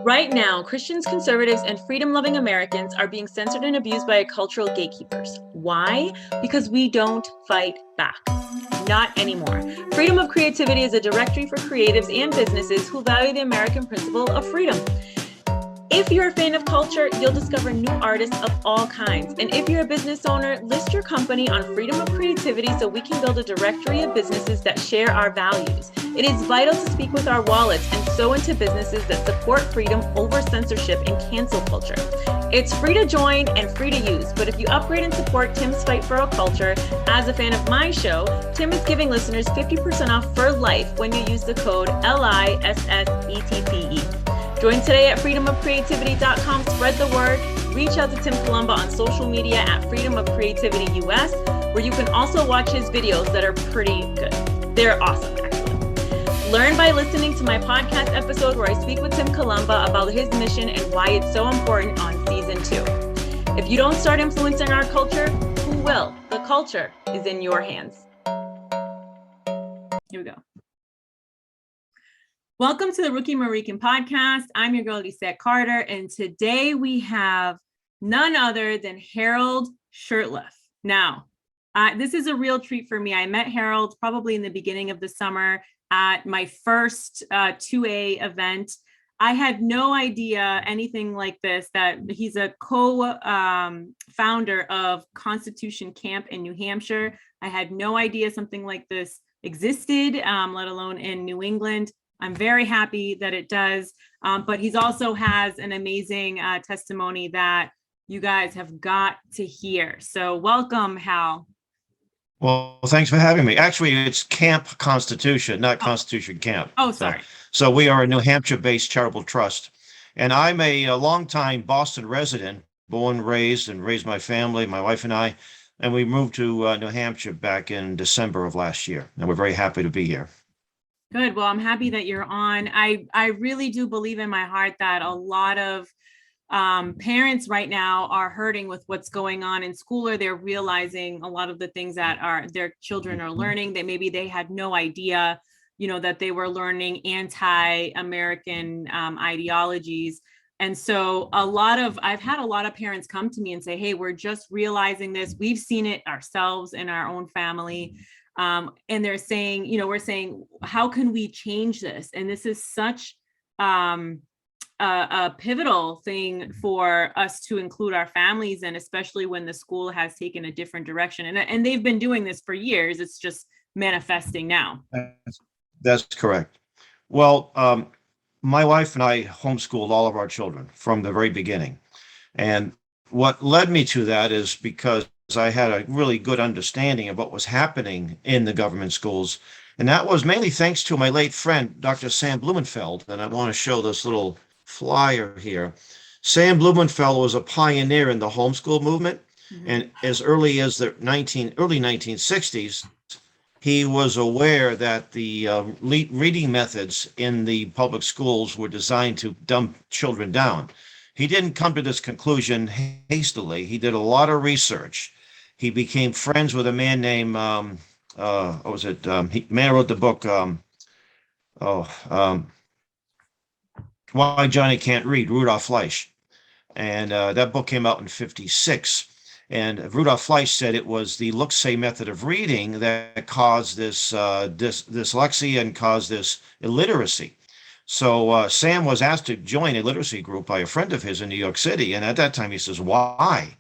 Right now, Christians, conservatives, and freedom-loving Americans are being censored and abused by cultural gatekeepers. Why? Because we don't fight back. Not anymore. Freedom of Creativity is a directory for creatives and businesses who value the American principle of freedom. If you're a fan of culture, you'll discover new artists of all kinds. And if you're a business owner, list your company on Freedom of Creativity so we can build a directory of businesses that share our values. It is vital to speak with our wallets and sow into businesses that support freedom over censorship and cancel culture. It's free to join and free to use, but if you upgrade and support Tim's fight for a culture, as a fan of my show, Tim is giving listeners 50% off for life when you use the code LISSETPE. Join today at freedomofcreativity.com. Spread the word. Reach out to Tim Columba on social media at Freedom of Creativity US, where you can also watch his videos that are pretty good. They're awesome, actually. Learn by listening to my podcast episode where I speak with Tim Columba about his mission and why it's so important on season 2. If you don't start influencing our culture, who will? The culture is in your hands. Here we go. Welcome to the Rookie Marican podcast. I'm your girl, Lisette Carter, and today we have none other than Harold Shurtleff. Now, this is a real treat for me. I met Harold probably in the beginning of the summer at my first 2A event. I had no idea anything like this, that he's a co-founder of Constitution Camp in New Hampshire. I had no idea something like this existed, let alone in New England. I'm very happy that it does, but he's also has an amazing testimony that you guys have got to hear. So welcome, Hal. Well, thanks for having me. Actually, it's Camp Constitution, not Constitution Camp. Oh, sorry. So we are a New Hampshire-based charitable trust, and I'm a longtime Boston resident, born, raised my family, my wife and I, and we moved to New Hampshire back in December of last year, and we're very happy to be here. Good. Well, I'm happy that you're on. I really do believe in my heart that a lot of parents right now are hurting with what's going on in school, or they're realizing a lot of the things that their children are learning that maybe they had no idea, that they were learning anti-American ideologies. And so I've had a lot of parents come to me and say, hey, we're just realizing this. We've seen it ourselves in our own family. And they're saying, we're saying, how can we change this? And this is such a pivotal thing for us to include our families, and especially when the school has taken a different direction. And they've been doing this for years. It's just manifesting now. That's correct. Well, my wife and I homeschooled all of our children from the very beginning. And what led me to that is because I had a really good understanding of what was happening in the government schools. And that was mainly thanks to my late friend, Dr. Sam Blumenfeld. And I want to show this little flyer here. Sam Blumenfeld was a pioneer in the homeschool movement. Mm-hmm. And as early as the early 1960s, he was aware that the reading methods in the public schools were designed to dumb children down. He didn't come to this conclusion hastily. He did a lot of research. He became friends with a man named, man wrote the book, Why Johnny Can't Read, Rudolf Fleisch. And that book came out in 1956. And Rudolf Fleisch said it was the look-say method of reading that caused this dyslexia and caused this illiteracy. So Sam was asked to join a literacy group by a friend of his in New York City. And at that time, he says, why?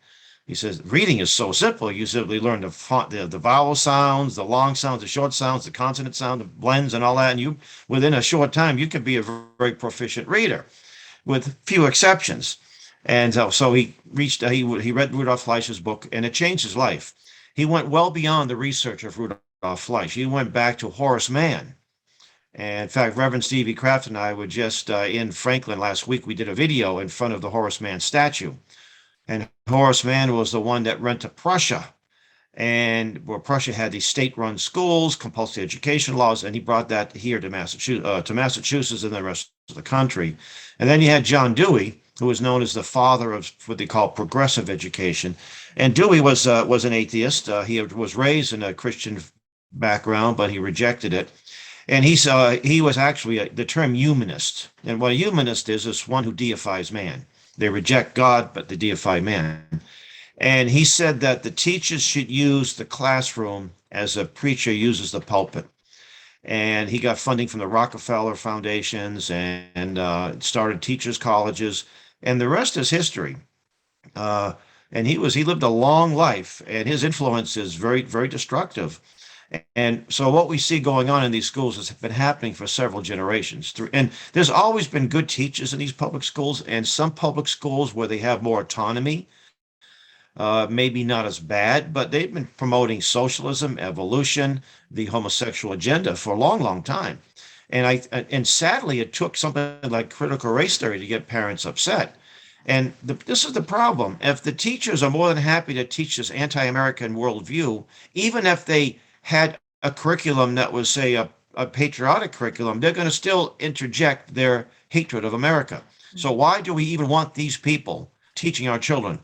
He says, reading is so simple. You simply learn the vowel sounds, the long sounds, the short sounds, the consonant sound, the blends and all that. And you, within a short time, you can be a very proficient reader with few exceptions. And so he read Rudolf Fleisch's book, and it changed his life. He went well beyond the research of Rudolf Fleisch. He went back to Horace Mann. And in fact, Reverend Stevie Kraft and I were just in Franklin last week. We did a video in front of the Horace Mann statue. And Horace Mann was the one that went to Prussia, and where Prussia had these state-run schools, compulsory education laws, and he brought that here to Massachusetts and the rest of the country. And then you had John Dewey, who was known as the father of what they call progressive education. And Dewey was an atheist. He was raised in a Christian background, but he rejected it. And he was actually the term humanist. And what a humanist is one who deifies man. They reject God, but they deify man. And he said that the teachers should use the classroom as a preacher uses the pulpit. And he got funding from the Rockefeller foundations and started teachers' colleges. And the rest is history. Uh, and he lived a long life, and his influence is very, very destructive. And so what we see going on in these schools has been happening for several generations. And there's always been good teachers in these public schools, and some public schools where they have more autonomy, maybe not as bad, but they've been promoting socialism, evolution, the homosexual agenda for a long, long time. And sadly, it took something like critical race theory to get parents upset. And this is the problem. If the teachers are more than happy to teach this anti-American worldview, even if they had a curriculum that was, say, a patriotic curriculum, they're going to still interject their hatred of America. So why do we even want these people teaching our children?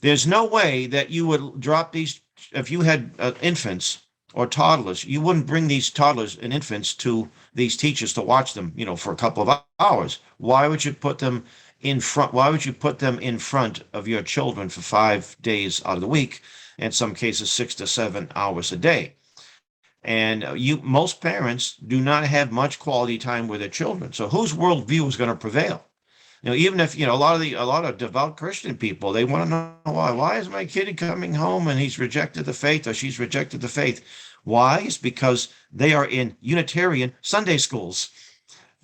There's no way that you would drop these, if you had infants or toddlers, you wouldn't bring these toddlers and infants to these teachers to watch them, for a couple of hours. Why would you put them in front? Why would you put them in front of your children for 5 days out of the week, in some cases 6 to 7 hours a day? And most parents do not have much quality time with their children. So whose worldview is going to prevail? Even if, a lot of devout Christian people, they want to know why. Why is my kid coming home and he's rejected the faith, or she's rejected the faith? Why? It's because they are in Unitarian Sunday schools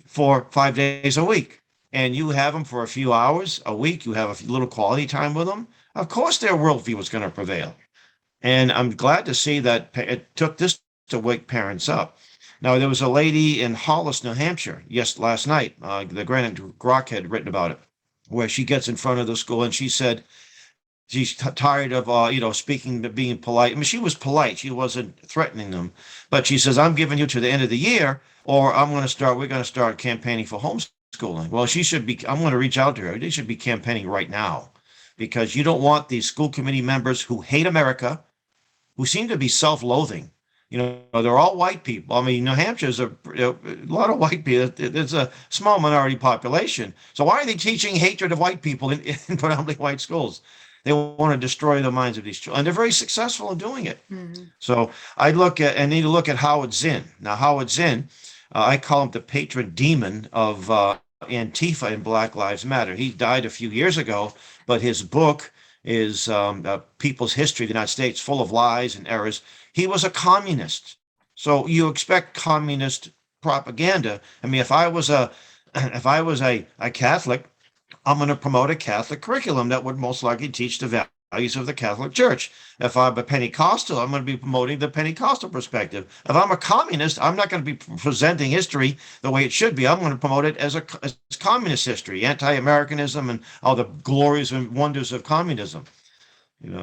for 5 days a week. And you have them for a few hours a week. You have a little quality time with them. Of course, their worldview is going to prevail. And I'm glad to see that it took this to wake parents up. Now, there was a lady in Hollis, New Hampshire, last night. The Granite Grok had written about it, where she gets in front of the school and she said she's tired of, speaking, being polite. I mean, she was polite. She wasn't threatening them. But she says, I'm giving you to the end of the year, or we're going to start campaigning for homeschooling. Well, I'm going to reach out to her. They should be campaigning right now, because you don't want these school committee members who hate America, who seem to be self-loathing. They're all white people. I mean, New Hampshire's a lot of white people. There's a small minority population. So why are they teaching hatred of white people in predominantly white schools? They want to destroy the minds of these children. And they're very successful in doing it. Mm-hmm. So I need to look at Howard Zinn. Now, Howard Zinn, I call him the patron demon of Antifa and Black Lives Matter. He died a few years ago, but his book is People's History of the United States, full of lies and errors. He was a communist. So you expect communist propaganda. I mean, if I was a Catholic, I'm going to promote a Catholic curriculum that would most likely teach the values of the Catholic Church. If I'm a Pentecostal, I'm going to be promoting the Pentecostal perspective. If I'm a communist, I'm not going to be presenting history the way it should be. I'm going to promote it as communist history, anti-Americanism, and all the glories and wonders of communism.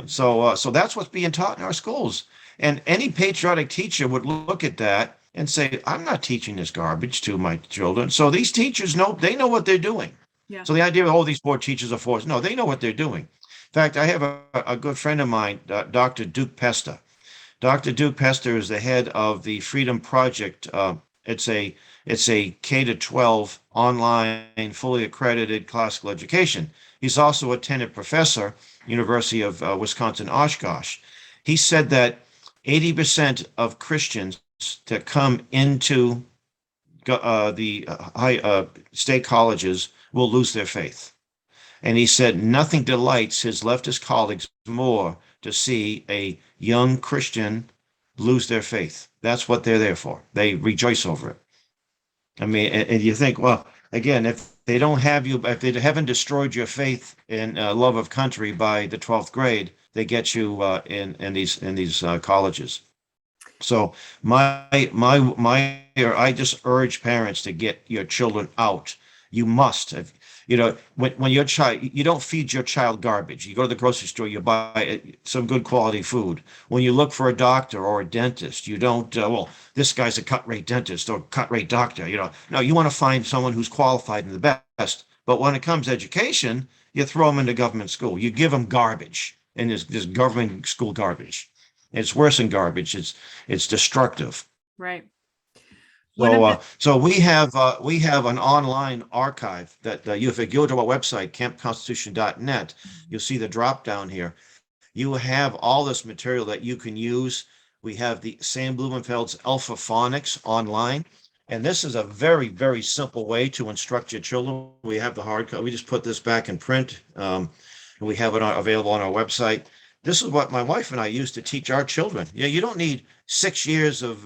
So that's what's being taught in our schools. And any patriotic teacher would look at that and say, I'm not teaching this garbage to my children. So these teachers know what they're doing. Yeah. So the idea of, these poor teachers are forced. No, they know what they're doing. In fact, I have a good friend of mine, Dr. Duke Pesta. Dr. Duke Pesta is the head of the Freedom Project. It's a K-12 online, fully accredited classical education. He's also a tenured professor, University of Wisconsin Oshkosh. He said that 80% of Christians that come into the high state colleges will lose their faith. And he said nothing delights his leftist colleagues more to see a young Christian lose their faith. That's what they're there for. They rejoice over it. I mean, and you think, well, again, if they don't have you, if they haven't destroyed your faith in love of country by the 12th grade, they get you in these colleges. So I just urge parents to get your children out. You must. When your child, you don't feed your child garbage. You go to the grocery store, you buy some good quality food. When you look for a doctor or a dentist, you don't, this guy's a cut-rate dentist or cut-rate doctor. No, you want to find someone who's qualified and the best. But when it comes to education, you throw them into government school. You give them garbage, and there's government school garbage. It's worse than garbage. It's destructive. Right. One of the So we have an online archive that if you go to our website, campconstitution.net, you'll see the drop down here. You have all this material that you can use. We have the Sam Blumenfeld's Alpha Phonics online. And this is a very, very simple way to instruct your children. We have the hard copy. We just put this back in print. And we have it available on our website. This is what my wife and I use to teach our children. Yeah, you don't need 6 years of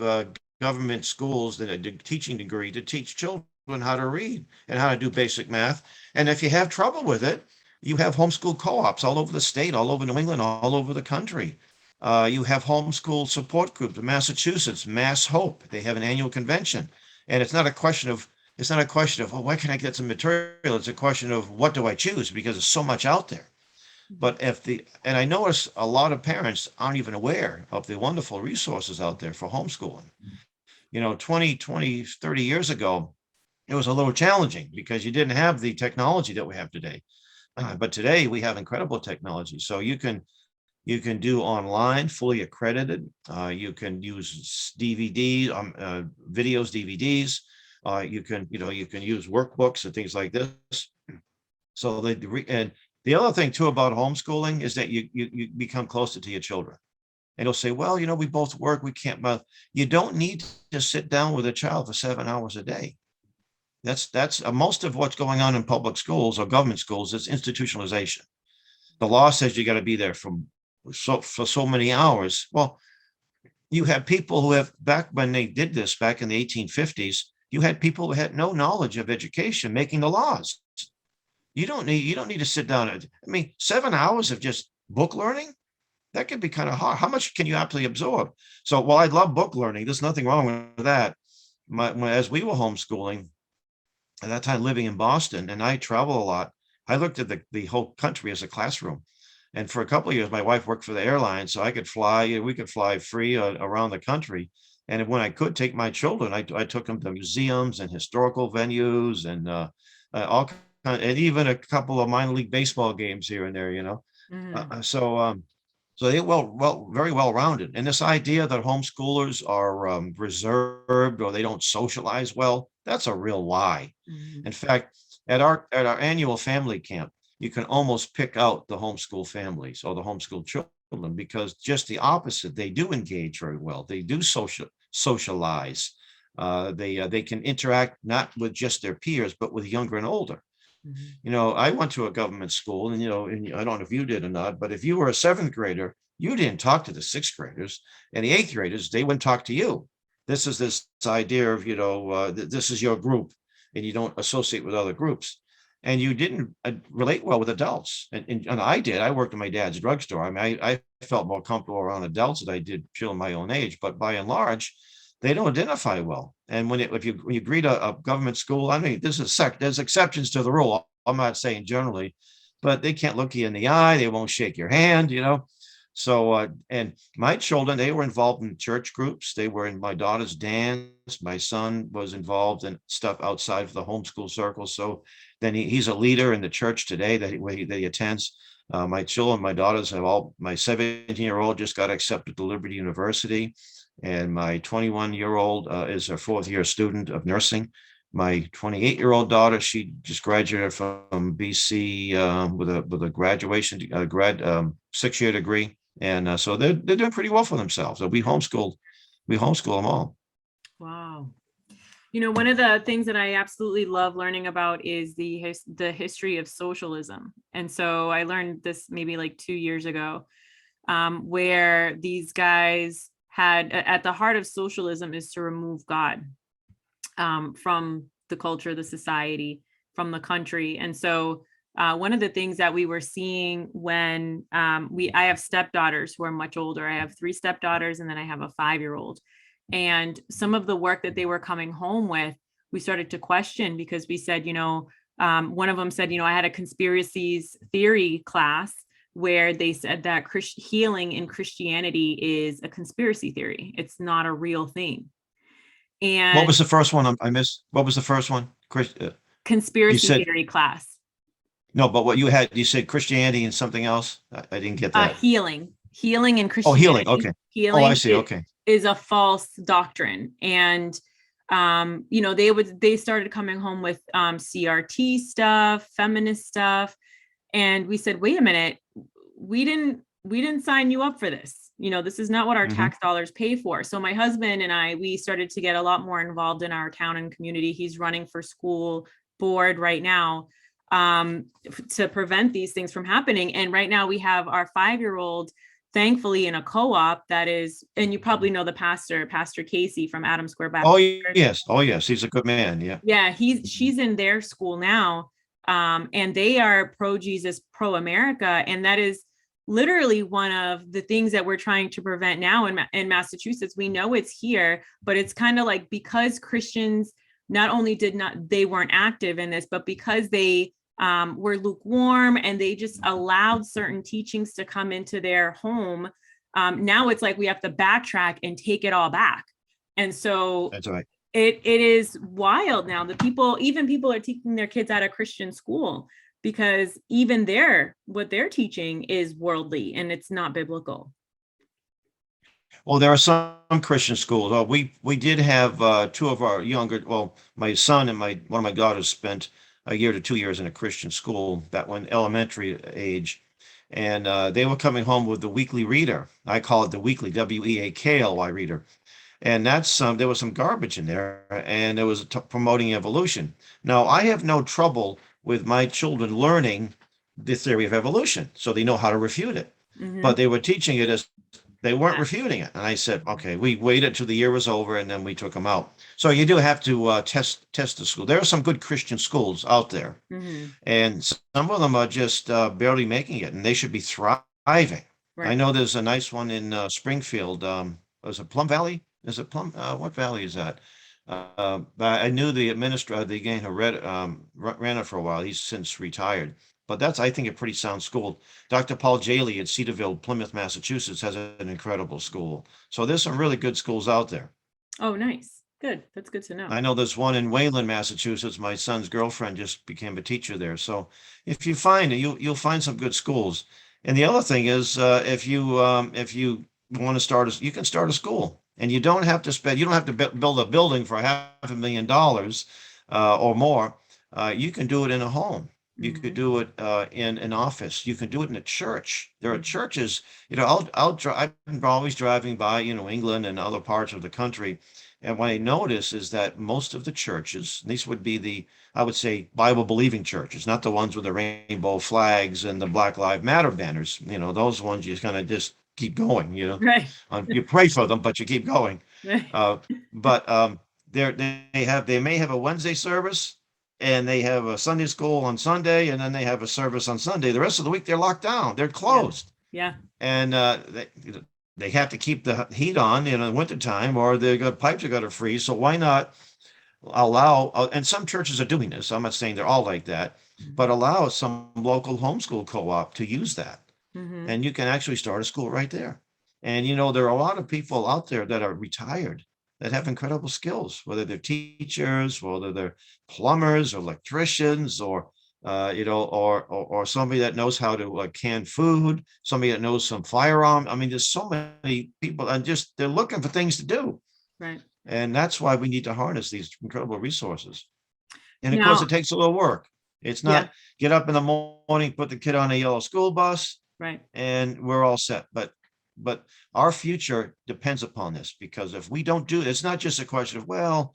government schools that a teaching degree to teach children how to read and how to do basic math. And if you have trouble with it, you have homeschool co-ops all over the state, all over New England, all over the country. You have homeschool support groups in Massachusetts, Mass Hope. They have an annual convention, and it's not a question of, oh, where can I get some material? It's a question of what do I choose, because there's so much out there. But and I notice a lot of parents aren't even aware of the wonderful resources out there for homeschooling. 30 years ago, it was a little challenging because you didn't have the technology that we have today. But today we have incredible technology. So you can do online, fully accredited. You can use DVD, videos, DVDs. You can use workbooks and things like this. So and the other thing too about homeschooling is that you become closer to your children. And you'll say, well, we both work, we can't. You don't need to sit down with a child for 7 hours a day. That's most of what's going on in public schools or government schools is institutionalization. The law says you got to be there for so many hours. Well, you have people who have, back when they did this back in the 1850s, you had people who had no knowledge of education making the laws. You don't need to sit down. I mean, 7 hours of just book learning, that could be kind of hard. How much can you actually absorb? So while I love book learning, there's nothing wrong with that. As we were homeschooling, at that time living in Boston, and I travel a lot, I looked at the whole country as a classroom. And for a couple of years, my wife worked for the airline, so we could fly free around the country. And when I could take my children, I took them to museums and historical venues and all and even a couple of minor league baseball games here and there, Mhm. So they very well rounded. And this idea that homeschoolers are reserved or they don't socialize well, that's a real lie. Mhm. In fact, at our annual family camp, you can almost pick out the homeschool families or the homeschool children, because just the opposite, they do engage very well. They do socialize. They can interact not with just their peers, but with younger and older. Mhm. I went to a government school, and I don't know if you did or not, but if you were a seventh grader, you didn't talk to the sixth graders, and the eighth graders, they wouldn't talk to you. This is this idea of, this is your group, and you don't associate with other groups. And you didn't relate well with adults. And I did. I worked in my dad's drugstore. I mean, I felt more comfortable around adults than I did children my own age, but by and large, they don't identify well. And when you greet a government school, I mean, there's exceptions to the rule. I'm not saying generally, but they can't look you in the eye. They won't shake your hand. So, and my children, they were involved in church groups. They were in my daughter's dance. My son was involved in stuff outside of the homeschool circle. So then he's a leader in the church today that he attends. My children, my daughters my 17-year-old just got accepted to Liberty University. And my 21-year-old is a fourth-year student of nursing. My 28-year-old daughter, she just graduated from BC with a graduation 6-year degree, and so they're doing pretty well for themselves. So we homeschool them all. Wow. One of the things that I absolutely love learning about is the history of socialism. And so I learned this maybe like 2 years ago, where these guys had, at the heart of socialism is to remove God from the culture, the society, from the country. And so one of the things that we were seeing when I have stepdaughters who are much older. I have 3 stepdaughters, and then I have a 5-year-old. And some of the work that they were coming home with, we started to question, because we said, one of them said, I had a conspiracies theory class where they said that healing in Christianity is a conspiracy theory. It's not a real thing. And what was the first one I missed? What was the first one? Conspiracy theory class. No, but what you said Christianity and something else. I didn't get that. Healing in Christianity. Oh, healing. Okay. Healing. I see. Okay. Is a false doctrine. And They started coming home with CRT stuff, feminist stuff. And we said, wait a minute, we didn't sign you up for this. This is not what our tax dollars pay for. So my husband and we started to get a lot more involved in our town and community. He's running for school board right now to prevent these things from happening. And right now we have our 5-year-old, thankfully, in a co-op that is, and you probably know the Pastor Casey from Adam Square Baptist. Oh yes, he's a good man. Yeah, she's in their school now, and they are pro-Jesus, pro-America, and that is literally one of the things that we're trying to prevent now in Massachusetts. We know it's here, but it's kind of like, because Christians not only they weren't active in this, but because they were lukewarm and they just allowed certain teachings to come into their home. Now it's like we have to backtrack and take it all back. And so that's right. It is wild now. People are teaching their kids out of Christian school because even what they're teaching is worldly and it's not biblical. Well, there are some Christian schools. We did have two of our my son and one of my daughters spent a year to 2 years in a Christian school, that one elementary age. And they were coming home with the weekly reader. I call it the weekly, WEAKLY reader. And there was some garbage in there, and it was promoting evolution. Now, I have no trouble with my children learning the theory of evolution, so they know how to refute it. But they were teaching it as they weren't refuting it. And I said, okay, we waited till the year was over, and then we took them out. So you do have to test the school. There are some good Christian schools out there, and some of them are just barely making it, and they should be thriving. Right. I know there's a nice one in Springfield. Was it Plum Valley? Is it Plum? What valley is that? But I knew the administrator, the guy who ran it for a while. He's since retired. But that's, I think, a pretty sound school. Dr. Paul Jaley at Cedarville, Plymouth, Massachusetts, has an incredible school. So there's some really good schools out there. Oh, nice. Good. That's good to know. I know there's one in Wayland, Massachusetts. My son's girlfriend just became a teacher there. So if you find it, you'll find some good schools. And the other thing is, if you want to start, you can start a school. And you don't have to build a building for $500,000 or more. You can do it in a home. You could do it in an office. You can do it in a church. There are churches, I've been always driving by, England and other parts of the country. And what I notice is that most of the churches, these would be I would say, Bible believing churches, not the ones with the rainbow flags and the Black Lives Matter banners. Those ones you kind of just keep going, Right. You pray for them, but you keep going. Right. But they may have a Wednesday service, and they have a Sunday school on Sunday, and then they have a service on Sunday. The rest of the week they're locked down. They're closed. Yeah. And they have to keep the heat on in the wintertime, or the pipes are going to freeze. So why not allow, and some churches are doing this. I'm not saying they're all like that, but allow some local homeschool co-op to use that. And you can actually start a school right there. And, there are a lot of people out there that are retired that have incredible skills, whether they're teachers, whether they're plumbers or electricians, or somebody that knows how to can food, somebody that knows some firearm. I mean, there's so many people, and they're looking for things to do. Right. And that's why we need to harness these incredible resources. And of course, it takes a little work. It's not get up in the morning, put the kid on a yellow school bus, right, and we're all set. But our future depends upon this, because if we don't do it, it's not just a question of, well,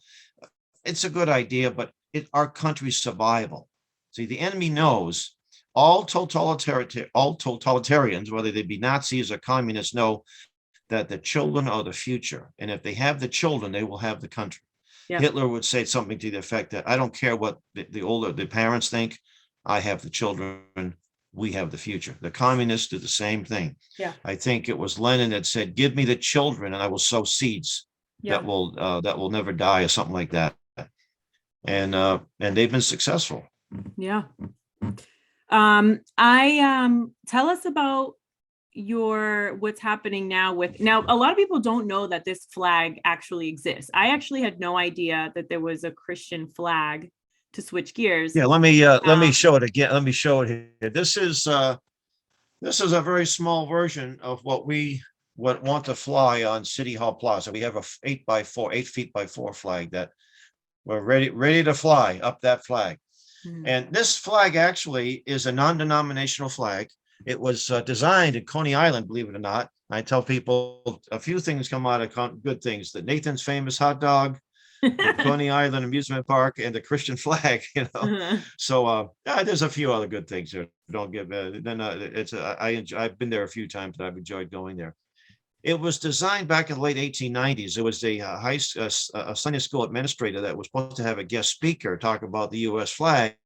it's a good idea, but our country's survival. See, the enemy knows all totalitarians, whether they be Nazis or communists, know that the children are the future. And if they have the children, they will have the country. Yeah. Hitler would say something to the effect that, I don't care what the parents think, I have the children, we have the future. The communists do the same thing. Yeah. I think it was Lenin that said, give me the children and I will sow seeds that will never die, or something like that. And they've been successful. Yeah. Tell us about what's happening now a lot of people don't know that this flag actually exists. I actually had no idea that there was a Christian flag, to switch gears. Yeah, let me show it again. Let me show it here. This is a very small version of what we want to fly on City Hall Plaza. We have a 8 feet by 4 flag that we're ready to fly up that flag. And this flag actually is a non-denominational flag. It was designed at Coney Island, believe it or not. I tell people a few things come out of good things: the Nathan's Famous hot dog, the Coney Island amusement park, and the Christian flag. So there's a few other good things here. Don't give. I've been there a few times, and I've enjoyed going there. It was designed back in the late 1890s. It was a Sunday school administrator that was supposed to have a guest speaker talk about the U.S. flag,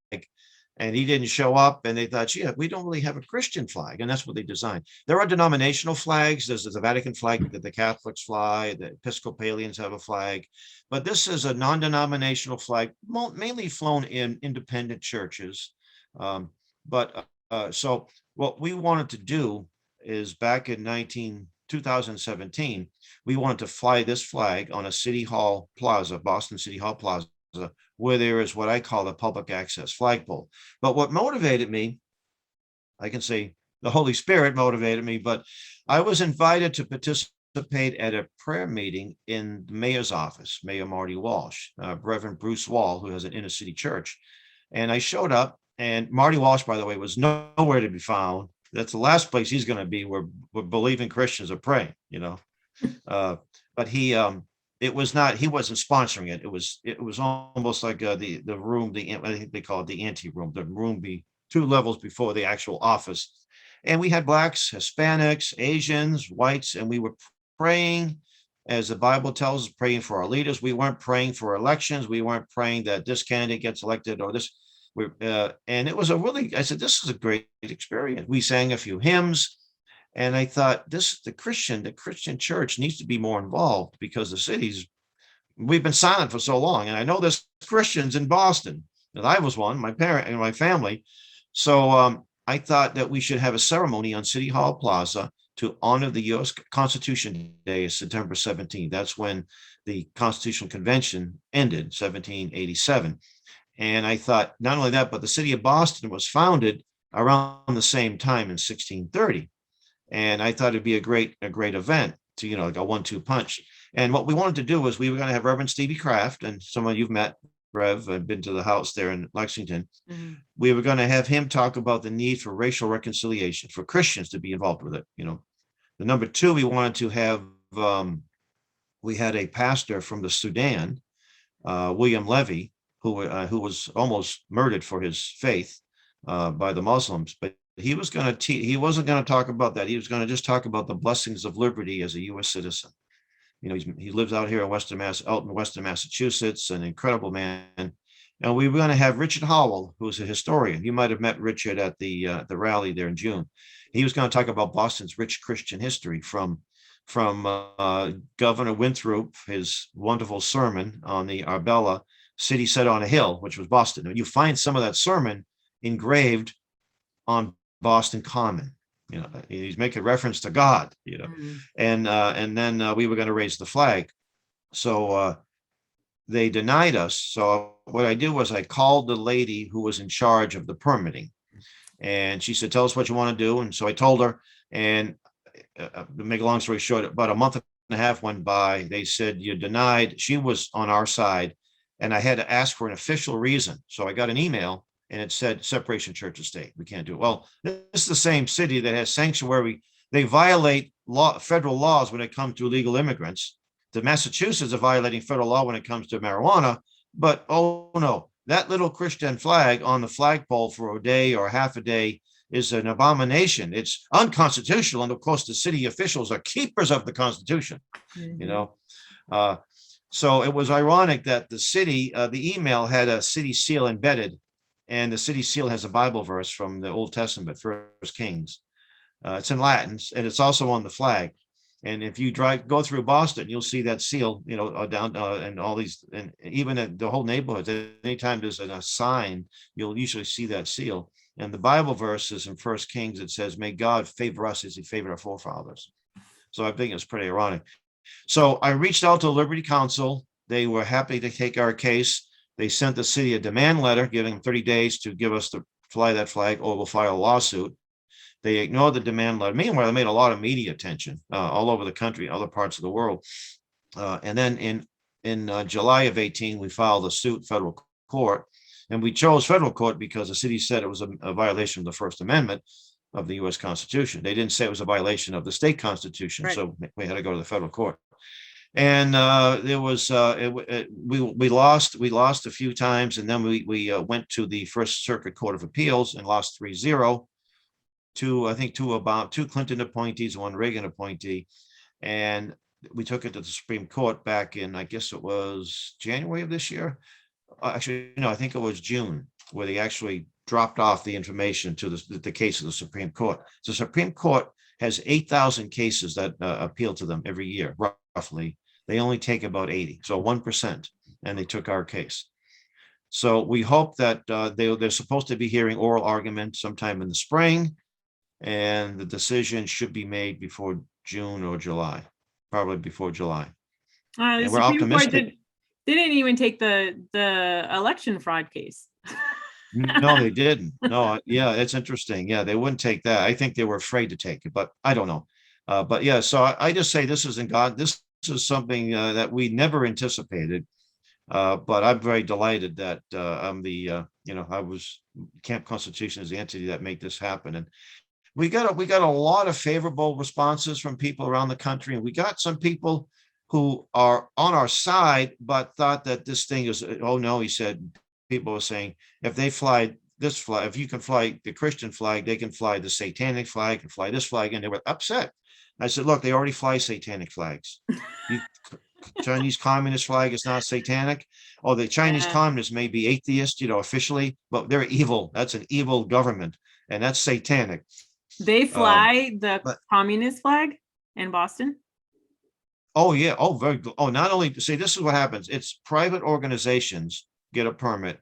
and he didn't show up. And they thought, "Gee, we don't really have a Christian flag," and that's what they designed. There are denominational flags. There's the Vatican flag that the Catholics fly. The Episcopalians have a flag, but this is a non-denominational flag, mainly flown in independent churches. So what we wanted to do is back in 2017, we wanted to fly this flag on a City Hall Plaza, Boston City Hall Plaza, where there is what I call the public access flagpole. But what motivated me, I can say the Holy Spirit motivated me, but I was invited to participate at a prayer meeting in the mayor's office, Mayor Marty Walsh, Reverend Bruce Wall, who has an inner city church. And I showed up, and Marty Walsh, by the way, was nowhere to be found. That's the last place he's going to be where believing Christians are praying, but he wasn't sponsoring it. It was almost like the room, I think they call it the ante room, the room 2 levels before the actual office. And we had blacks, Hispanics, Asians, whites, and we were praying, as the Bible tells us, praying for our leaders. We weren't praying for elections. We weren't praying that this candidate gets elected or this. And it was I said, this is a great experience. We sang a few hymns, and I thought the Christian church needs to be more involved, because we've been silent for so long. And I know there's Christians in Boston, and I was one, my parent and my family. So I thought that we should have a ceremony on City Hall Plaza to honor the U.S. Constitution Day, is September 17th. That's when the Constitutional Convention ended, 1787. And I thought, not only that, but the city of Boston was founded around the same time in 1630. And I thought it'd be a great event to, like a 1-2 punch. And what we wanted to do was we were going to have Reverend Stevie Kraft, and someone you've met, Rev, I've been to the house there in Lexington. We were going to have him talk about the need for racial reconciliation, for Christians to be involved with it. The number 2, we wanted to have, we had a pastor from the Sudan, William Levy, who was almost murdered for his faith by the Muslims, but he wasn't going to talk about that. He was going to just talk about the blessings of liberty as a U.S. citizen. He lives out here in Western Massachusetts, an incredible man. And we were going to have Richard Howell, who's a historian. You might have met Richard at the rally there in June. He was going to talk about Boston's rich Christian history from Governor Winthrop, his wonderful sermon on the Arbella City Set on a Hill, which was Boston. And you find some of that sermon engraved on Boston Common. He's making reference to God, and then we were going to raise the flag. So they denied us. So what I did was I called the lady who was in charge of the permitting, and she said, "Tell us what you want to do." And so I told her, and to make a long story short, about a month and a half went by. They said, "You're denied." She was on our side, and I had to ask for an official reason. So I got an email, and it said separation of church and state. We can't do it. Well, this is the same city that has sanctuary. They violate federal laws when it comes to illegal immigrants. The Massachusetts are violating federal law when it comes to marijuana. But, oh no, that little Christian flag on the flagpole for a day or half a day is an abomination. It's unconstitutional. And of course, the city officials are keepers of the Constitution, So it was ironic that the email had a city seal embedded, and the city seal has a Bible verse from the Old Testament, First Kings. It's in Latin, and it's also on the flag. And if you go through Boston, you'll see that seal, down and all these, and even in the whole neighborhood. Anytime there's a sign, you'll usually see that seal. And the Bible verse is in First Kings. It says, "May God favor us as He favored our forefathers." So I think it's pretty ironic. So I reached out to the Liberty Council. They were happy to take our case. They sent the city a demand letter giving them 30 days to give us to fly that flag, or we'll file a lawsuit. They ignored the demand letter. Meanwhile, they made a lot of media attention all over the country, other parts of the world. And then in July of 18, we filed a suit in federal court. And we chose federal court because the city said it was a violation of the First Amendment of the U.S. Constitution. They didn't say it was a violation of the state constitution. Right. So we had to go to the federal court. And there was we lost a few times, and then we went to the First Circuit Court of Appeals and lost 3-0 to two Clinton appointees, one Reagan appointee, and we took it to the Supreme Court back in, I guess it was January of this year. Actually, no, I think it was June, where they actually dropped off the information to the case of the Supreme Court. So the Supreme Court has 8,000 cases that appeal to them every year, roughly. They only take about 80, so 1%, and they took our case. So we hope that they're supposed to be hearing oral argument sometime in the spring, and the decision should be made before June or July, probably before July. The And we're Supreme Court optimistic. didn't even take the election fraud case. No, they didn't. No, yeah, it's interesting. Yeah, they wouldn't take that. I think they were afraid to take it, but I don't know. But yeah, so I just say this isn't God. This is something that we never anticipated. But I'm very delighted that I'm I was Camp Constitution is the entity that made this happen. And we got a lot of favorable responses from people around the country, and we got some people who are on our side, but thought that this thing is, oh no, he said, people were saying, if they fly this flag, if you can fly the Christian flag, they can fly the satanic flag and fly this flag, and they were upset. I said, look, they already fly satanic flags. Chinese communist flag is not satanic. Oh, the Chinese communists may be atheist, officially, but they're evil. That's an evil government, and that's satanic. They fly the communist flag in Boston? Oh, yeah. Oh, very good. Oh, not only, see, this is what happens. It's private organizations get a permit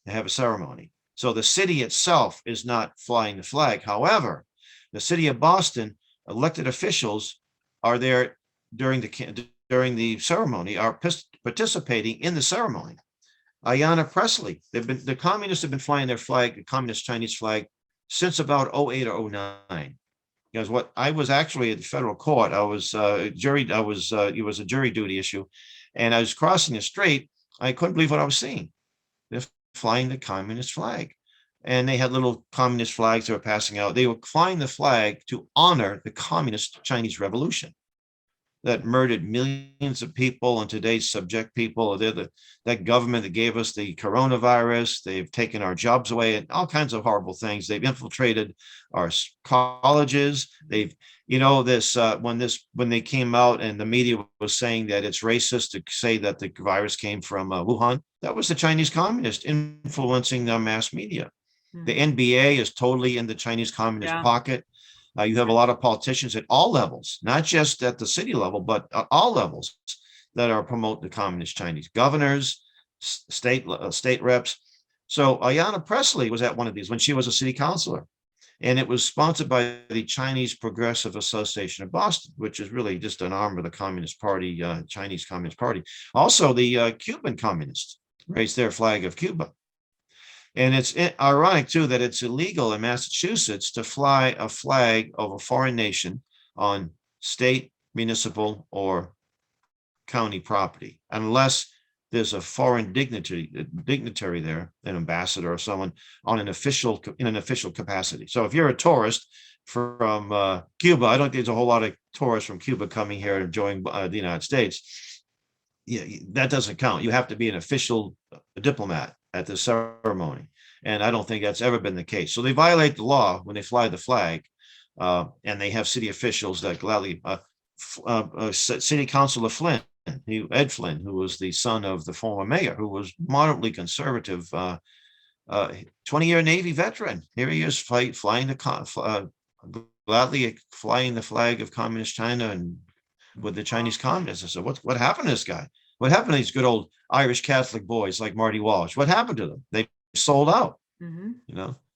to have a ceremony. So the city itself is not flying the flag. However, the city of Boston, elected officials are there during the ceremony, are participating in the ceremony. Ayanna Pressley, the communists have been flying their flag, the communist Chinese flag, since about 08 or 09. Because what I was actually at the federal court, it was a jury duty issue, and I was crossing the street. I couldn't believe what I was seeing. They're flying the communist flag, and they had little communist flags they were passing out. They were flying the flag to honor the communist Chinese Revolution that murdered millions of people and today's subject people. They're that government that gave us the coronavirus. They've taken our jobs away and all kinds of horrible things. They've infiltrated our colleges. They've, when they came out and the media was saying that it's racist to say that the virus came from Wuhan, that was the Chinese communists influencing the mass media. Mm-hmm. The NBA is totally in the Chinese communist pocket. You have a lot of politicians at all levels, not just at the city level, but at all levels that are promoting the communist Chinese governors, state reps. So Ayanna Pressley was at one of these when she was a city councilor, and it was sponsored by the Chinese Progressive Association of Boston, which is really just an arm of the Communist Party, Chinese Communist Party. Also, the Cuban communists raised their flag of Cuba. And it's ironic, too, that it's illegal in Massachusetts to fly a flag of a foreign nation on state, municipal, or county property, unless there's a foreign dignitary there, an ambassador or someone in an official capacity. So if you're a tourist from Cuba, I don't think there's a whole lot of tourists from Cuba coming here and enjoying the United States. Yeah, that doesn't count. You have to be an official diplomat at the ceremony. And I don't think that's ever been the case. So they violate the law when they fly the flag, and they have city officials that gladly, City Councilor Flynn, Ed Flynn, who was the son of the former mayor, who was moderately conservative, 20-year Navy veteran. Here he is gladly flying the flag of communist China and with the Chinese communists. I said, what happened to this guy? What happened to these good old Irish Catholic boys like Marty Walsh? What happened to them? They sold out,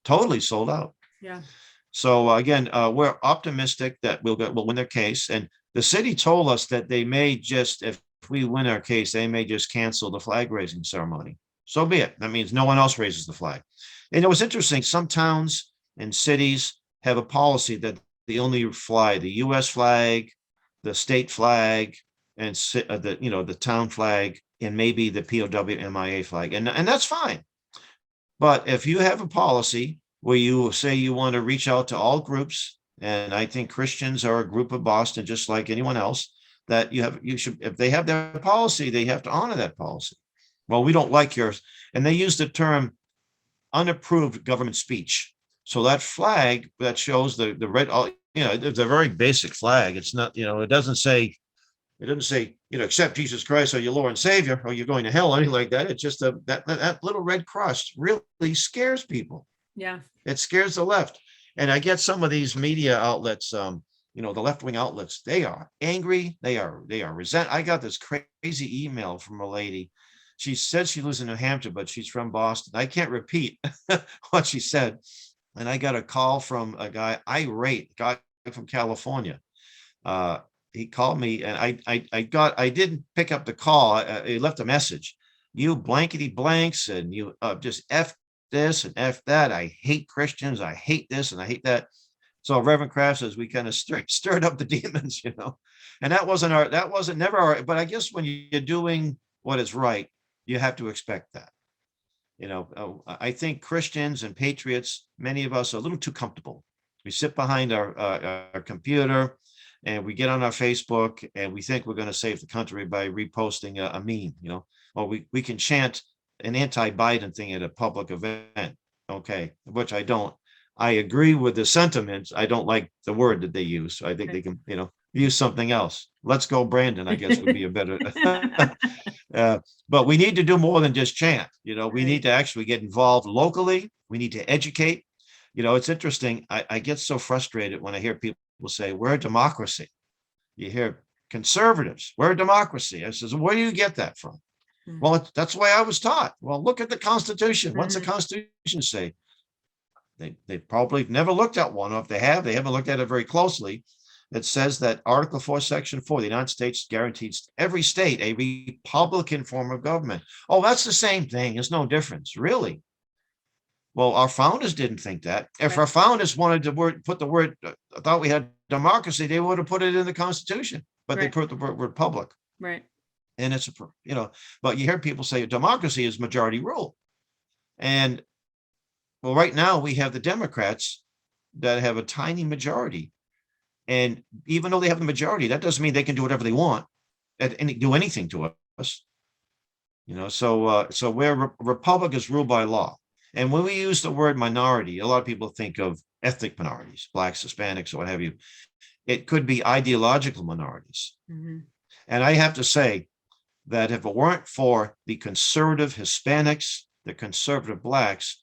totally sold out. Yeah. So again, we're optimistic that we'll win their case. And the city told us that they may just, if we win our case, they may just cancel the flag raising ceremony. So be it. That means no one else raises the flag. And it was interesting. Some towns and cities have a policy that they only fly the U.S. flag, the state flag, and the town flag, and maybe the POW MIA flag, and that's fine. But if you have a policy where you say you want to reach out to all groups, and I think Christians are a group of Boston, just like anyone else, that you should, if they have their policy, they have to honor that policy. Well, we don't like yours. And they use the term unapproved government speech. So that flag that shows the red, it's a very basic flag. It's not, it doesn't say, accept Jesus Christ or your Lord and Savior, or you're going to hell, or anything like that. It's just that little red cross really scares people. Yeah. It scares the left. And I get some of these media outlets, the left-wing outlets, they are angry. They are resent. I got this crazy email from a lady. She said she lives in New Hampshire, but she's from Boston. I can't repeat what she said. And I got a call from a irate guy from California. He called me, and I didn't pick up the call. He left a message. You blankety blanks, and you just F this and F that. I hate Christians. I hate this and I hate that. So Reverend Kraft says we kind of stirred up the demons, and that wasn't never our, but I guess when you're doing what is right, you have to expect that. I think Christians and patriots, many of us are a little too comfortable. We sit behind our computer, and we get on our Facebook, and we think we're going to save the country by reposting a meme, or we can chant an anti-Biden thing at a public event. Okay, which I don't. I agree with the sentiments. I don't like the word that they use. So I think they can, use something else. Let's go, Brandon, I guess would be a better. But we need to do more than just chant. We need to actually get involved locally. We need to educate. It's interesting. I get so frustrated when I hear people say, we're a democracy. You hear conservatives, we're a democracy. I says, where do you get that from? Mm-hmm. Well, that's the way I was taught. Well, look at the Constitution. Mm-hmm. What's the Constitution say? They probably never looked at one, or if they haven't looked at it very closely. It says that Article 4, Section 4, the United States guarantees every state a Republican form of government. Oh, that's the same thing. There's no difference, really. Well, our founders didn't think that. If our founders wanted to put the word, thought we had democracy, they would have put it in the Constitution, but they put the word republic. Right. And it's, but you hear people say democracy is majority rule. And well, right now we have the Democrats that have a tiny majority. And even though they have the majority, that doesn't mean they can do whatever they want and do anything to us. So where republic is ruled by law. And when we use the word minority, a lot of people think of ethnic minorities, blacks, Hispanics, or what have you. It could be ideological minorities. Mm-hmm. And I have to say that if it weren't for the conservative Hispanics, the conservative blacks,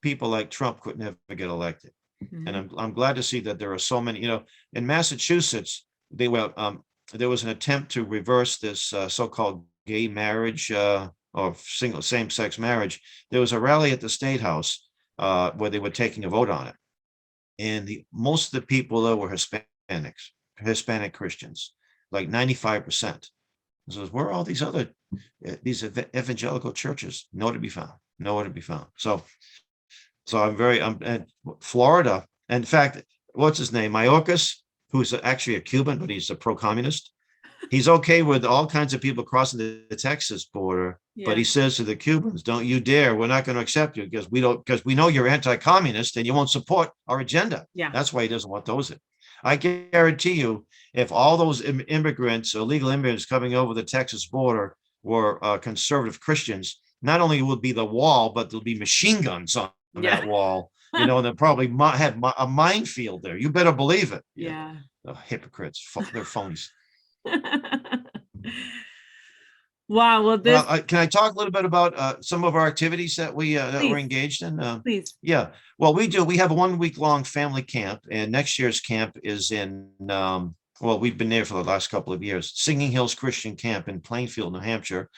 people like Trump could never get elected. Mm-hmm. And I'm glad to see that there are so many, in Massachusetts, there was an attempt to reverse this so-called gay marriage or single same-sex marriage. There was a rally at the State House where they were taking a vote on it. And most of the people there were Hispanic Christians, like 95%. So where are all these evangelical churches? Nowhere to be found. So I'm Florida. And in fact, what's his name? Mayorkas, who's actually a Cuban, but he's a pro-communist. He's okay with all kinds of people crossing the Texas border, but he says to the Cubans, don't you dare, we're not going to accept you because we know you're anti-communist and you won't support our agenda. Yeah. That's why he doesn't want those in. I guarantee you, if all those immigrants, illegal immigrants coming over the Texas border were conservative Christians, not only will be the wall, but there'll be machine guns on that wall, and they'll probably have a minefield there. You better believe it. Yeah. Oh, hypocrites. They're phonies. Wow. Well, can I talk a little bit about some of our activities that we're engaged in? Please. Yeah. Well, we do. We have a 1 week long family camp, and next year's camp is in, we've been there for the last couple of years, Singing Hills Christian Camp in Plainfield, New Hampshire,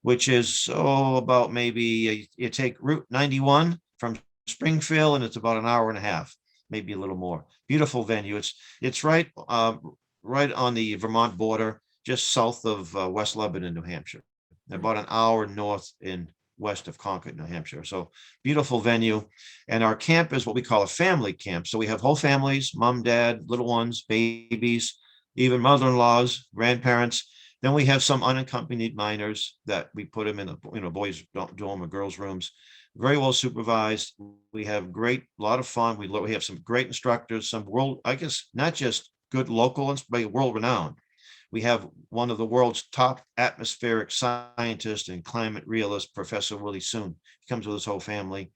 which is, about maybe you take Route 91 from Springfield, and it's about an hour and a half, maybe a little more. Beautiful venue. It's right on the Vermont border, just south of West Lebanon, New Hampshire, about an hour north in west of Concord, New Hampshire. So beautiful venue. And our camp is what we call a family camp. So we have whole families, mom, dad, little ones, babies, even mother-in-laws, grandparents. Then we have some unaccompanied minors that we put them in a boys' dorm or girls' rooms. Very well supervised. We have a lot of fun. We have some great instructors, some world, I guess, not just good local, but world renowned. We have one of the world's top atmospheric scientists and climate realist, Professor Willie Soon. He comes with his whole family.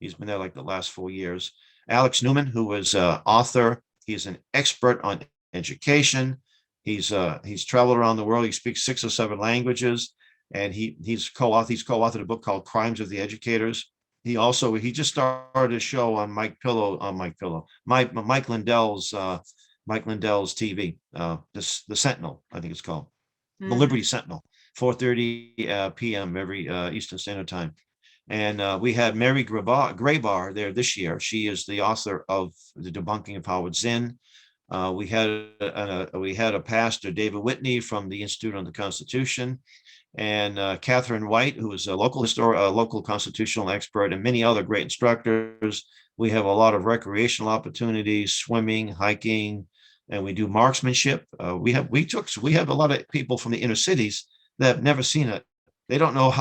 He's been there like the last 4 years. Alex Newman, who is an author, he's an expert on education. He's traveled around the world. He speaks 6 or 7 languages, and he's co-authored a book called Crimes of the Educators. He just started a show on Mike Lindell's TV, the Sentinel, I think it's called, the Liberty Sentinel, 4:30 p.m. every Eastern Standard Time. And we had Mary Graybar there this year. She is the author of The Debunking of Howard Zinn. We had a pastor, David Whitney, from the Institute on the Constitution, and Catherine White, who is a local constitutional expert, and many other great instructors. We have a lot of recreational opportunities, swimming, hiking, and we do marksmanship. We have a lot of people from the inner cities that have never seen it. They don't know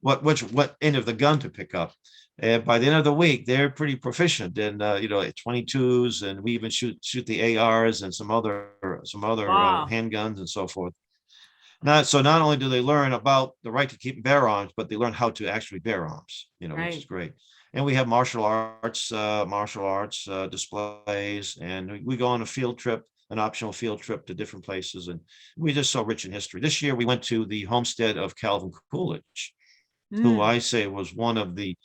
what end of the gun to pick up. And by the end of the week, they're pretty proficient in 22s, and we even shoot the ARs and some other Wow. handguns and so forth. Not only do they learn about the right to keep and bear arms, but they learn how to actually bear arms, which is great. And we have martial arts displays, and we go on an optional field trip to different places, and we're just so rich in history. This year we went to the homestead of Calvin Coolidge, who I say was one of the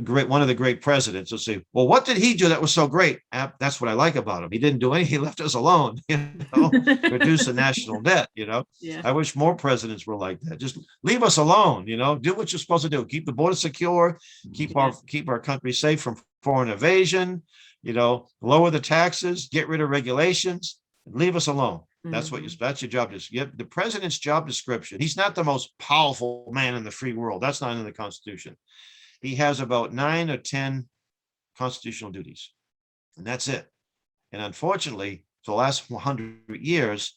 great presidents. They'll say, well, what did he do that was so great? That's what I like about him. He didn't do anything. He left us alone, reduce the national debt. Yeah. I wish more presidents were like that. Just leave us alone, do what you're supposed to do. Keep the border secure, keep our country safe from foreign invasion, lower the taxes, get rid of regulations, and leave us alone. That's your job. The president's job description. He's not the most powerful man in the free world. That's not in the Constitution. He has about 9 or 10 constitutional duties, and that's it. And unfortunately, for the last 100 years,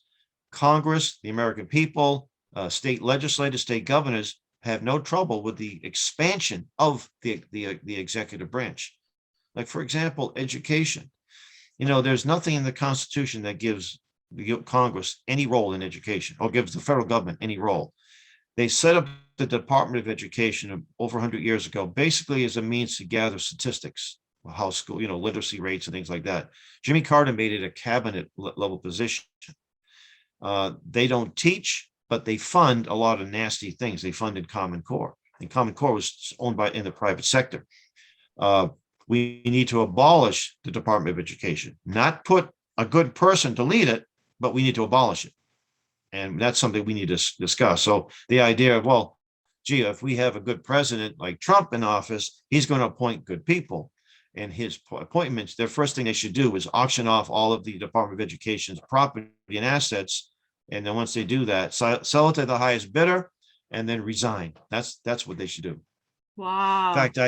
Congress, the American people, state legislators, state governors have no trouble with the expansion of the executive branch. Like, for example, education. There's nothing in the Constitution that gives Congress any role in education or gives the federal government any role. They set up the Department of Education over 100 years ago, basically as a means to gather statistics, how school, literacy rates and things like that. Jimmy Carter made it a cabinet level position. They don't teach, but they fund a lot of nasty things. They funded Common Core, and Common Core was owned in the private sector. We need to abolish the Department of Education, not put a good person to lead it, but we need to abolish it. And that's something we need to discuss. So the idea of, well, gee, if we have a good president like Trump in office, he's going to appoint good people. And his appointments, the first thing they should do is auction off all of the Department of Education's property and assets. And then once they do that, sell it to the highest bidder and then resign. That's what they should do. Wow. In fact,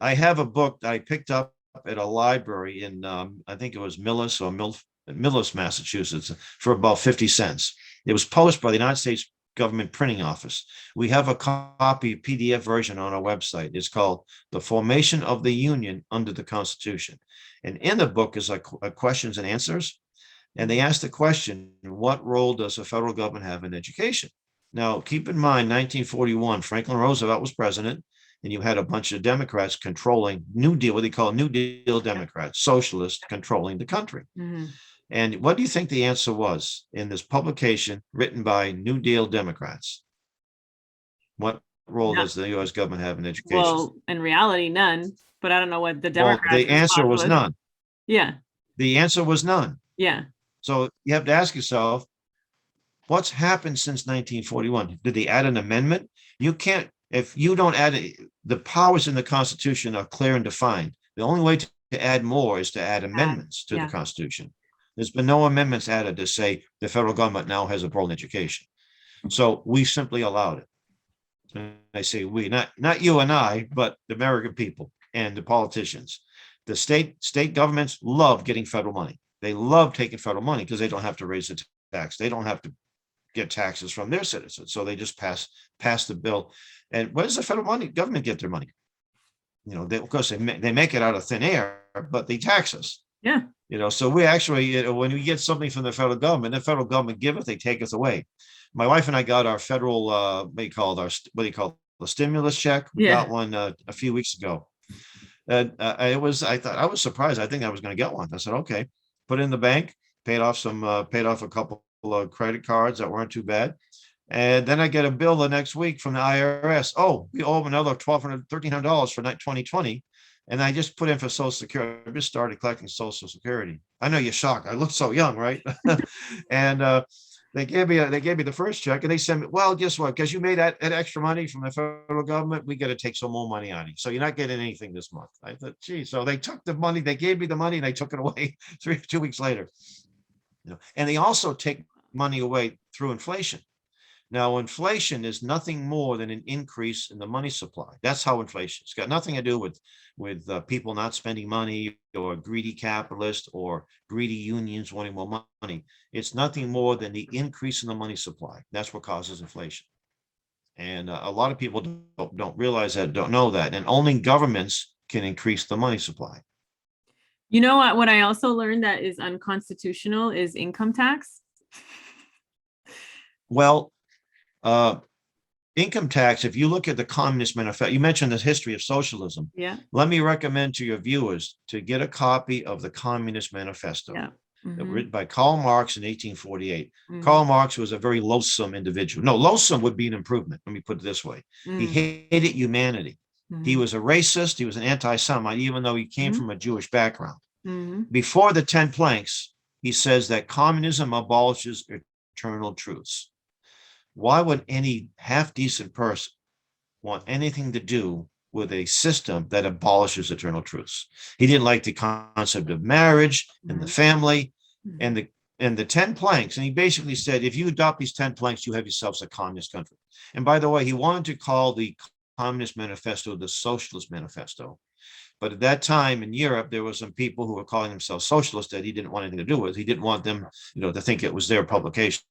I have a book that I picked up at a library in, I think it was Millis, Massachusetts, for about 50 cents. It was published by the United States Government Printing Office. We have a copy, PDF version on our website. It's called The Formation of the Union Under the Constitution. And in the book is like questions and answers. And they ask the question, what role does the federal government have in education? Now, keep in mind, 1941, Franklin Roosevelt was president, and you had a bunch of Democrats controlling New Deal, what they call New Deal Democrats, socialists controlling the country. And what do you think the answer was in this publication written by New Deal Democrats? What role does the U.S. government have in education? Well, in reality, none. But I don't know what the Democrats. The answer was none. Yeah. The answer was none. Yeah. So you have to ask yourself, what's happened since 1941? Did they add an amendment? You can't, if you don't add it, the powers in the Constitution are clear and defined. The only way to add more is to add amendments to the Constitution. There's been no amendments added to say the federal government now has a role in education. So we simply allowed it. And I say we, not you and I, but the American people and the politicians. The state governments love getting federal money. They love taking federal money because they don't have to raise the tax. They don't have to get taxes from their citizens. So they just pass the bill. And where does the federal money government get their money? Of course, they make it out of thin air, but they tax us. Yeah. So we actually, when we get something from the federal government giveth, they take us away. My wife and I got our federal, what do you call the stimulus check? We got one a few weeks ago. And I was surprised. I think I was going to get one. I said, okay, put it in the bank, paid off a couple of credit cards that weren't too bad. And then I get a bill the next week from the IRS. Oh, we owe them another $1,200, $1,300 for 2020. And I just put in for Social Security. I just started collecting Social Security. I know you're shocked. I look so young, right? And they gave me the first check, and they sent me, well, guess what? Because you made that extra money from the federal government, we got to take some more money out of you. So you're not getting anything this month. I thought, gee, so they took the money, they gave me the money, and they took it away 2 weeks later. And they also take money away through inflation. Now, inflation is nothing more than an increase in the money supply. That's how inflation. It's got nothing to do with people not spending money or greedy capitalists or greedy unions wanting more money. It's nothing more than the increase in the money supply. That's what causes inflation. And a lot of people don't realize that, don't know that. And only governments can increase the money supply. You know what I also learned that is unconstitutional is income tax. Well, income tax, if you look at the Communist Manifesto, you mentioned the history of socialism. Yeah. Let me recommend to your viewers to get a copy of the Communist Manifesto. Yeah. Mm-hmm. Written by Karl Marx in 1848. Mm-hmm. Karl Marx was a very loathsome individual. No, loathsome would be an improvement. Let me put it this way. Mm-hmm. He hated humanity. Mm-hmm. He was a racist. He was an anti-Semite, even though he came from a Jewish background. Mm-hmm. Before the 10 planks, he says that communism abolishes eternal truths. Why would any half-decent person want anything to do with a system that abolishes eternal truths? He didn't like the concept of marriage and the family and the 10 planks. And he basically said, if you adopt these 10 planks, you have yourselves a communist country. And by the way, he wanted to call the Communist Manifesto the Socialist Manifesto. But at that time in Europe, there were some people who were calling themselves socialists that he didn't want anything to do with. He didn't want them, to think it was their publication.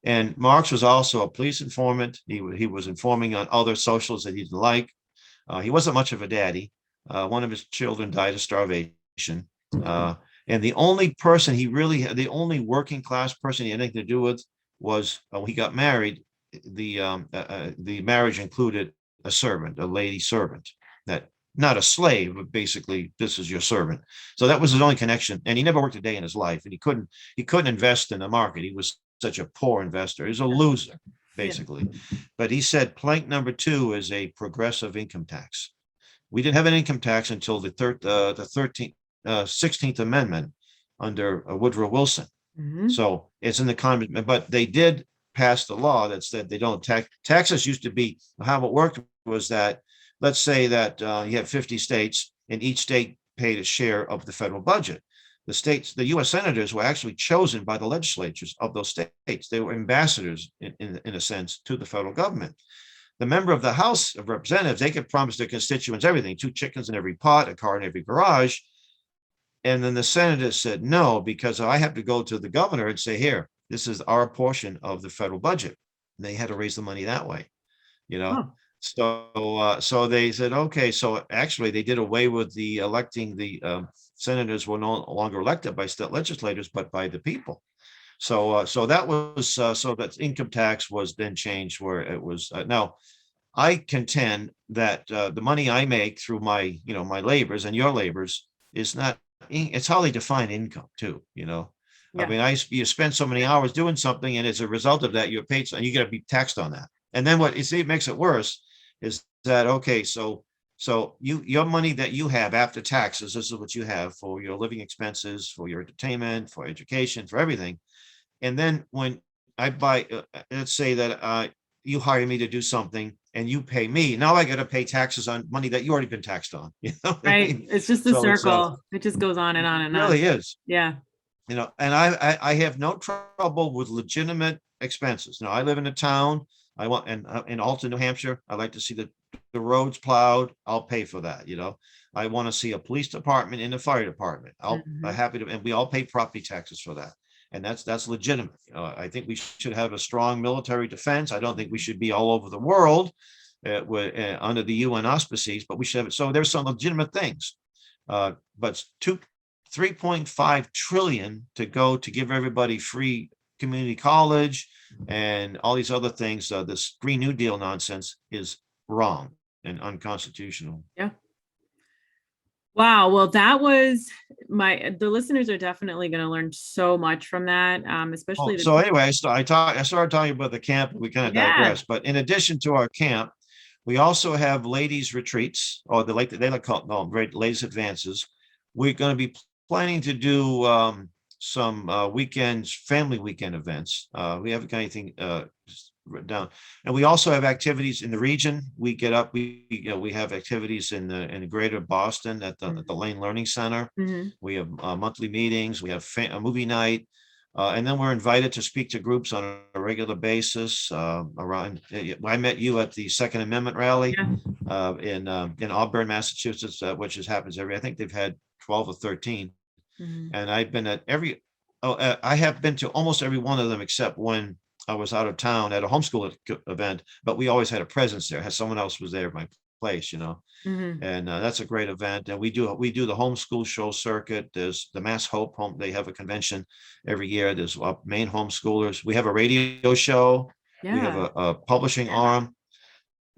And Marx was also a police informant. He was informing on other socialists that he didn't like. He wasn't much of a daddy. One of his children died of starvation. And the only person the only working class person he had anything to do with was when he got married. The marriage included a servant, a lady servant, that not a slave, but basically this is your servant. So that was his only connection. And he never worked a day in his life, and he couldn't invest in the market. He was such a poor investor. He's a loser, basically. Yeah. But he said plank number 2 is a progressive income tax. We didn't have an income tax until the 16th Amendment under Woodrow Wilson. Mm-hmm. So it's in the Congress, but they did pass the law that said they don't tax. Taxes used to be, how it worked was that, let's say that you have 50 states and each state paid a share of the federal budget. The U.S. senators were actually chosen by the legislatures of those states. They were ambassadors, in a sense, to the federal government. The member of the House of Representatives, they could promise their constituents everything, 2 chickens in every pot, a car in every garage. And then the senators said, no, because I have to go to the governor and say, here, this is our portion of the federal budget. And they had to raise the money that way, Huh. So they said, okay, so actually they did away with the electing the senators were no longer elected by state legislators, but by the people. So that was so that income tax was then changed where it was now. I contend that the money I make through my my labors and your labors is not. It's how they define income too. Yeah. I mean, you spend so many hours doing something, and as a result of that, you're paid, and you got to be taxed on that. And then it makes it worse is that okay, so your money that you have after taxes, this is what you have for your living expenses, for your entertainment, for education, for everything. And then when I buy, let's say that you hire me to do something and you pay me, now I got to pay taxes on money that you already been taxed on. Right. I mean? It's just a circle. It just goes on and on and on. It really is. Yeah. And I have no trouble with legitimate expenses. Now I live in a town. I want, and in Alton, New Hampshire, I like to see the roads plowed. I'll pay for that. I want to see a police department and a fire department. I'm happy to, and we all pay property taxes for that. And that's legitimate. I think we should have a strong military defense. I don't think we should be all over the world under the UN auspices, but we should have it. So there's some legitimate things. But 3.5 trillion to go to give everybody free community college and all these other things. This Green New Deal nonsense is wrong and unconstitutional. Yeah. Wow. Well, that was the listeners are definitely going to learn so much from that, especially. So anyway, I started talking about the camp. We kind of digress, but in addition to our camp, we also have ladies retreats, or they like to call it ladies advances. We're going to be planning to do some weekends, family weekend events. We haven't got anything written down, and we also have activities in the region. We get up. We have activities in the greater Boston at the Lane Learning Center. We have monthly meetings. We have a movie night. And then we're invited to speak to groups on a regular basis around. I met you at the Second Amendment rally in Auburn, Massachusetts, which happens I think they've had 12 or 13. And I've been at I have been to almost every one of them except when I was out of town at a homeschool event, but we always had a presence there. Someone else was there at my place, and that's a great event. And we do the homeschool show circuit. There's the Mass Hope home. They have a convention every year. There's main homeschoolers. We have a radio show. We have a publishing arm,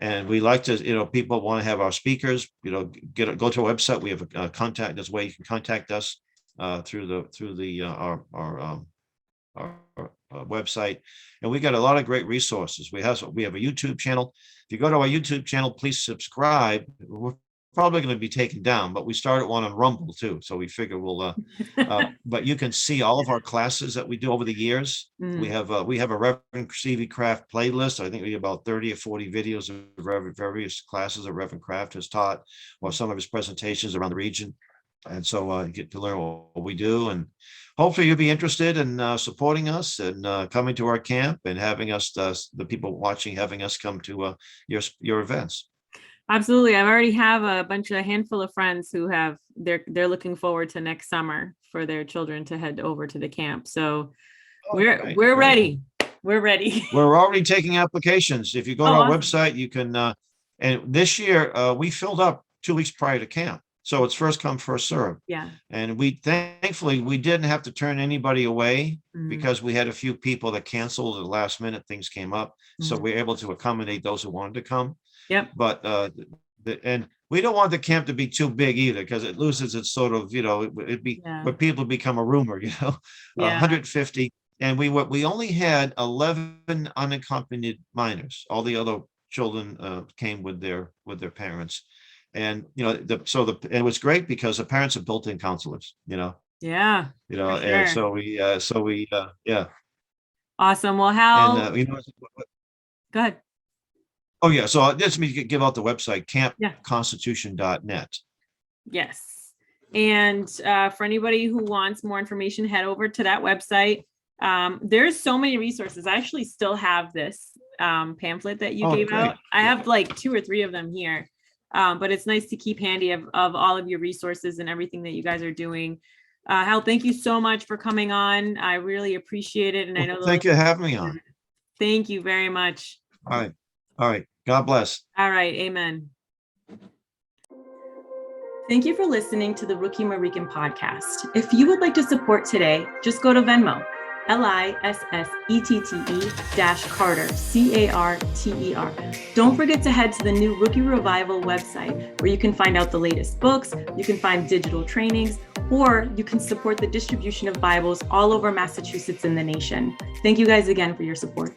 and we like to, people want to have our speakers, go to our website. We have a contact. There's a way you can contact us through our website, and we got a lot of great resources. We have a YouTube channel. If you go to our YouTube channel, please subscribe. We're probably going to be taken down, but we started one on Rumble too, so we figure we'll. But you can see all of our classes that we do over the years. We have a Reverend C.V. Kraft playlist. I think we have about 30 or 40 videos of various classes that Reverend Kraft has taught, or some of his presentations around the region. And so you get to learn what we do, and hopefully you'll be interested in supporting us and coming to our camp and having us, the people watching, having us come to your events. Absolutely. I already have a handful of friends who they're looking forward to next summer for their children to head over to the camp. So we're ready. We're ready. We're already taking applications. If you go to our website, you can, and this year we filled up 2 weeks prior to camp. So it's first come, first serve. Yeah. And thankfully, we didn't have to turn anybody away because we had a few people that canceled at the last minute. Things came up. So we're able to accommodate those who wanted to come. Yep. But, and we don't want the camp to be too big either, because it loses its sort of, where people become a rumor, 150. And we only had 11 unaccompanied minors. All the other children came with their parents. And it was great because the parents have built-in counselors, Yeah. And so we Awesome. Well, Hal, and, go ahead. Oh yeah. So let me give out the website, campconstitution.net. Yes. And for anybody who wants more information, head over to that website. There's so many resources. I actually still have this pamphlet that you gave out. I have like 2 or 3 of them here. But it's nice to keep handy of all of your resources and everything that you guys are doing. Hal, thank you so much for coming on. I really appreciate it. And I know. Thank you for having me on. Thank you very much. All right. God bless. All right. Amen. Thank you for listening to the Rookie Marican podcast. If you would like to support today, just go to Venmo, LISSETTE-Carter, CARTER. Don't forget to head to the new Rookie Revival website, where you can find out the latest books, you can find digital trainings, or you can support the distribution of Bibles all over Massachusetts and the nation. Thank you guys again for your support.